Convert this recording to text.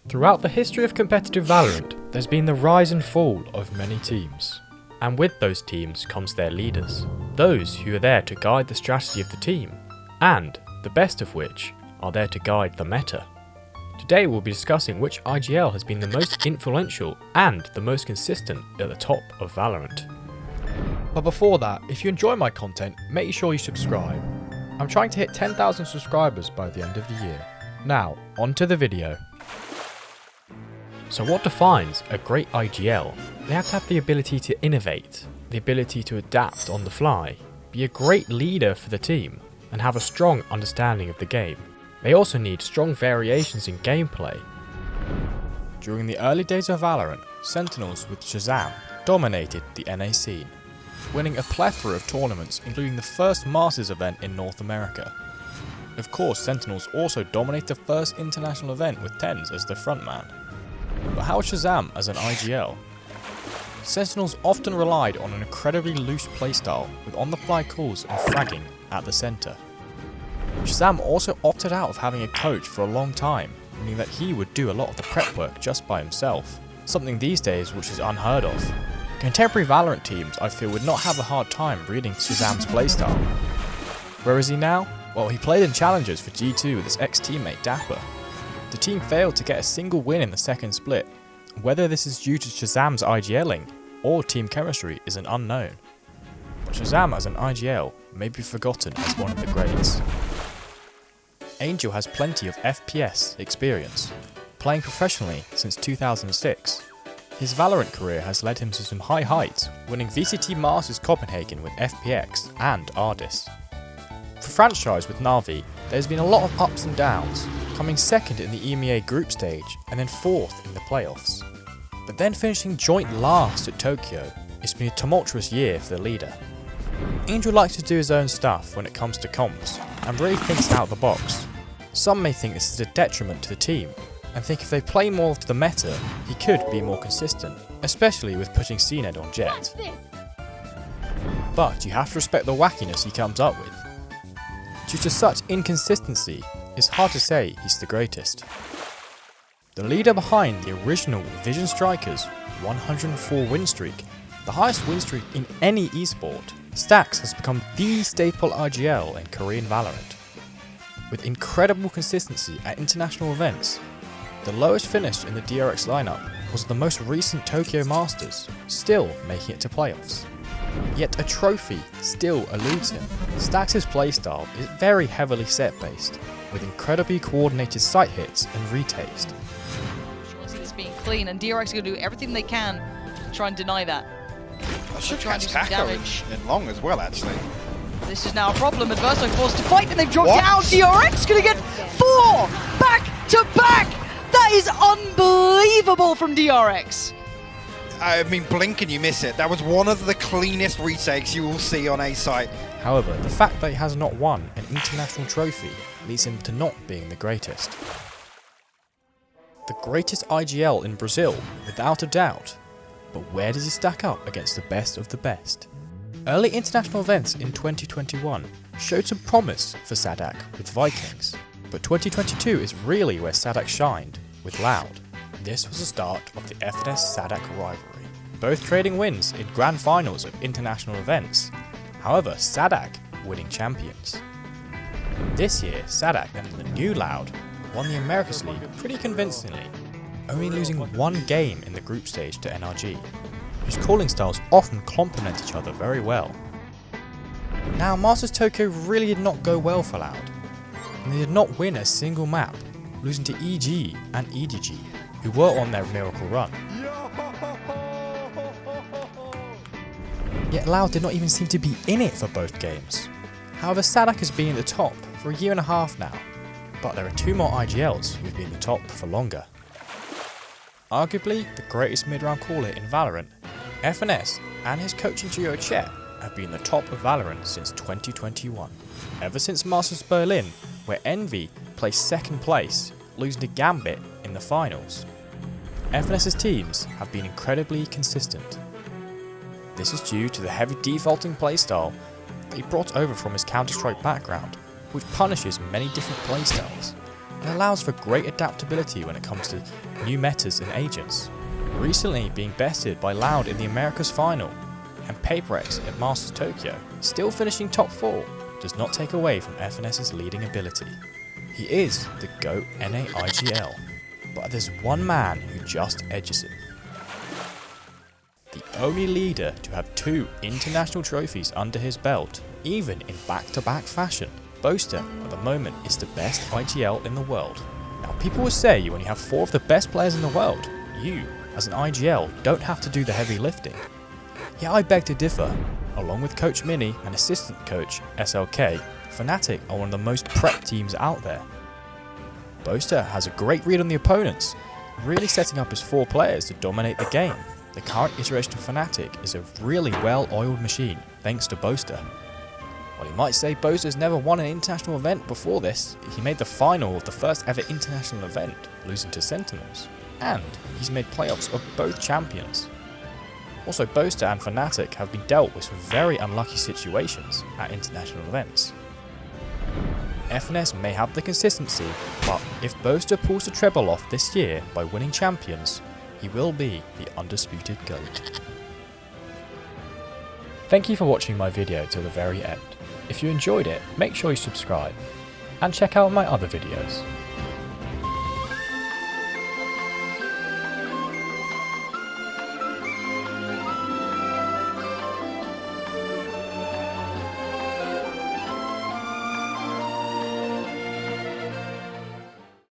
Throughout the history of competitive Valorant, there's been the rise and fall of many teams. And with those teams comes their leaders, those who are there to guide the strategy of the team, and, the best of which, are there to guide the meta. Today we'll be discussing which IGL has been the most influential and the most consistent at the top of Valorant. But before that, if you enjoy my content, make sure you subscribe. I'm trying to hit 10,000 subscribers by the end of the year. Now, on to the video. So what defines a great IGL? They have to have the ability to innovate, the ability to adapt on the fly, be a great leader for the team, and have a strong understanding of the game. They also need strong variations in gameplay. During the early days of Valorant, Sentinels with Shahzam dominated the NA scene, winning a plethora of tournaments including the first Masters event in North America. Of course, Sentinels also dominate the first international event with Tens as the frontman. But how is Shahzam as an IGL? Sentinels often relied on an incredibly loose playstyle with on-the-fly calls and fragging at the centre. Shahzam also opted out of having a coach for a long time, meaning that he would do a lot of the prep work just by himself, something these days which is unheard of. Contemporary Valorant teams I feel would not have a hard time reading Shahzam's playstyle. Where is he now? Well, he played in challenges for G2 with his ex-teammate Dapper. The team failed to get a single win in the second split. Whether this is due to Shahzam's IGLing or team chemistry is an unknown. But Shahzam as an IGL may be forgotten as one of the greats. Angel has plenty of FPS experience, playing professionally since 2006. His Valorant career has led him to some high heights, winning VCT Masters Copenhagen with FPX and Ardis. For franchise with Na'Vi, there's been a lot of ups and downs, coming second in the EMEA group stage and then fourth in the playoffs. But then finishing joint last at Tokyo, it's been a tumultuous year for the leader. Angel likes to do his own stuff when it comes to comps, and really thinks out of the box. Some may think this is a detriment to the team, and think if they play more of the meta, he could be more consistent, especially with putting CNED on Jet. But you have to respect the wackiness he comes up with. Due to such inconsistency, it's hard to say he's the greatest. The leader behind the original Vision Strikers' 104 win streak, the highest win streak in any esport, Stax has become the staple IGL in Korean Valorant. With incredible consistency at international events, the lowest finish in the DRX lineup was the most recent Tokyo Masters, still making it to playoffs. Yet a trophy still eludes him. Stax's playstyle is very heavily set based, with incredibly coordinated sight hits and retakes. It's being clean, and DRX are going to do everything they can to try and deny that. I should try and catch do some Taco damage. in long as well, actually. This is now a problem. Adverso forced to fight, and they've dropped down. DRX going to get 4 back to back. That is unbelievable from DRX. I mean, blink and you miss it. That was one of the cleanest retakes you will see on a site. However, the fact that he has not won an international trophy leads him to not being the greatest. The greatest IGL in Brazil, without a doubt. But where does he stack up against the best of the best? Early international events in 2021 showed some promise for Saadhak with Vikings, but 2022 is really where Saadhak shined with Loud. This was the start of the FNS Saadhak rivalry, both trading wins in grand finals of international events. However, Saadhak winning champions. This year, Saadhak and the new Loud won the Americas League pretty convincingly, only losing one game in the group stage to NRG, whose calling styles often complement each other very well. Now, Masters Tokyo really did not go well for Loud, and they did not win a single map, losing to EG and EDG, who were on their miracle run. Yet Loud did not even seem to be in it for both games. However, Saadhak has been at the top for a year and a half now, but there are 2 more IGLs who have been at the top for longer. Arguably the greatest mid-round caller in Valorant, FNS and his coaching duo Chet have been the top of Valorant since 2021. Ever since Masters Berlin, where Envy placed second place, losing to Gambit in the finals. FNS's teams have been incredibly consistent. This is due to the heavy defaulting playstyle that he brought over from his Counter-Strike background, which punishes many different playstyles. and allows for great adaptability when it comes to new metas and agents. Recently being bested by Loud in the Americas final, and PaperX at Masters Tokyo, still finishing top 4, does not take away from FNS's leading ability. He is the GOAT NA IGL, but there's one man who just edges him. The only leader to have 2 international trophies under his belt, even in back-to-back fashion. Boaster at the moment is the best IGL in the world. Now people will say when you have 4 of the best players in the world, you, as an IGL, don't have to do the heavy lifting. Yeah, I beg to differ. Along with Coach Mini and assistant coach SLK, Fnatic are one of the most prepped teams out there. Boaster has a great read on the opponents, really setting up his 4 players to dominate the game. The current iteration of Fnatic is a really well-oiled machine, thanks to Boaster. While you might say Boaster's never won an international event before this, he made the final of the first ever international event, losing to Sentinels, and he's made playoffs of both champions. Also, Boaster and Fnatic have been dealt with some very unlucky situations at international events. FNS may have the consistency, but if Boaster pulls the treble off this year by winning champions, he will be the undisputed GOAT. Thank you for watching my video till the very end. If you enjoyed it, make sure you subscribe, and check out my other videos.